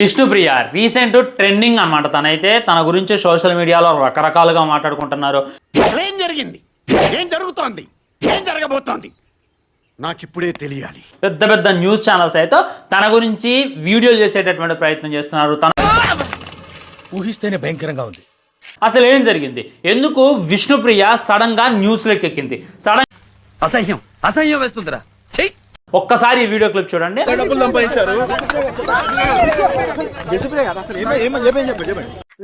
Vishnupriya recent trending అనమాట. తనైతే తన గురించి సోషల్ మీడియాలో రకరకాలుగా మాట్లాడుకుంటున్నారు. ఏం జరిగింది, ఏం జరుగుతోంది, ఏం జరగబోతోంది నాకు ఇప్పుడే తెలియాలి. పెద్ద పెద్ద న్యూస్ ఛానల్స్ అయితే తన గురించి వీడియోలు చేసేటటువంటి ప్రయత్నం చేస్తున్నారు. తన ఊహిస్తేనే భయంకరంగా ఉంది. అసలు ఏం జరిగింది, ఎందుకు విష్ణుప్రియ సడన్ గా న్యూస్ లోకి ఎక్కింది? సడన్ అసహ్యం అసహ్యం వేస్తుందిరా. ఒక్కసారి ఈ వీడియో క్లిప్ చూడండి.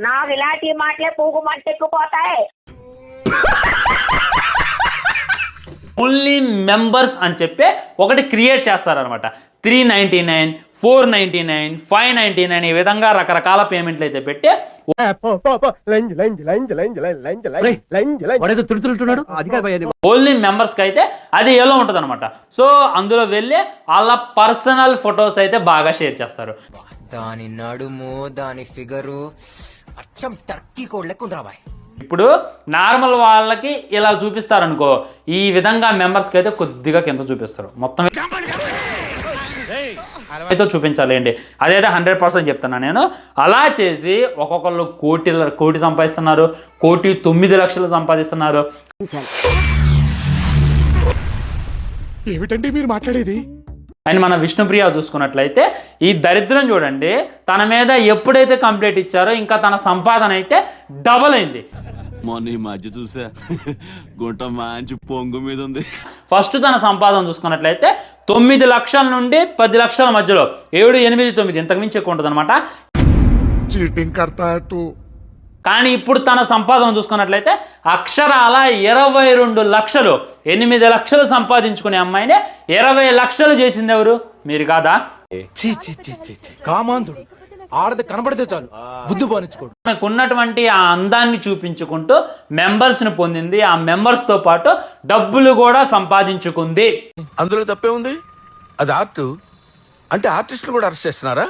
నాకు ఇలాంటి మాటలే పూగు మట్టెక్కుపోతాయి. ఓన్లీ మెంబర్స్ అని చెప్పి ఒకటి క్రియేట్ చేస్తారనమాట. 399, 499, 599 ఈ విధంగా రకరకాల పేమెంట్లు అయితే పెట్టి ఓన్లీ మెంబర్స్కి అయితే అది ఎలా ఉంటుంది అనమాట. సో అందులో వెళ్ళి వాళ్ళ పర్సనల్ ఫొటోస్ అయితే బాగా షేర్ చేస్తారు. దాని నడుము దాని ఫిగరు అచ్చం టర్కీ కోడ్ లెక్క ఉందిరా బాయ్. ఇప్పుడు నార్మల్ వాళ్ళకి ఇలా చూపిస్తారు అనుకో, ఈ విధంగా మెంబర్స్కి అయితే కొద్దిగా కింద చూపిస్తారు. మొత్తం అయితే చూపించాలి అండి. అదైతే 100% చెప్తున్నా నేను. అలా చేసి ఒక్కొక్కళ్ళు కోటి సంపాదిస్తున్నారు, 1,09,00,000 సంపాదిస్తున్నారు. ఏమిటండి మీరు మాట్లాడేది? అని మన విష్ణుప్రియ చూసుకున్నట్లయితే ఈ దరిద్రం చూడండి, తన మీద ఎప్పుడైతే కంప్లైంట్ ఇచ్చారో ఇంకా తన సంపాదన అయితే డబల్ అయింది. మొన్న ఈ మధ్య చూసా, గుంట మంచి పొంగు మీద ఉంది. ఫస్ట్ తన సంపాదన చూసుకున్నట్లయితే 9 లక్షల నుండి 10 లక్షల మధ్యలో, 7, 8, 9 ఇంతకు మించి ఎక్కువ ఉంటుంది అనమాట. కానీ ఇప్పుడు తన సంపాదన చూసుకున్నట్లయితే అక్షరాల 22 లక్షలు, 8 లక్షలు సంపాదించుకునే అమ్మాయిని 20 లక్షలు చేసింది ఎవరు? మీరు కాదా? కామాంధుడు ఆడది కనబడితే చాలు బుద్ధి బానించుకోడు. ఉన్నటువంటి ఆ అందాన్ని చూపించుకుంటూ మెంబర్స్ ని పొందింది. ఆ మెంబర్స్ తో పాటు డబ్బులు కూడా సంపాదించుకుంది. అందులో తప్పే ఉంది. అది ఆర్ట్ అంటే ఆర్టిస్టులు కూడా అరెస్ట్ చేస్తున్నారా?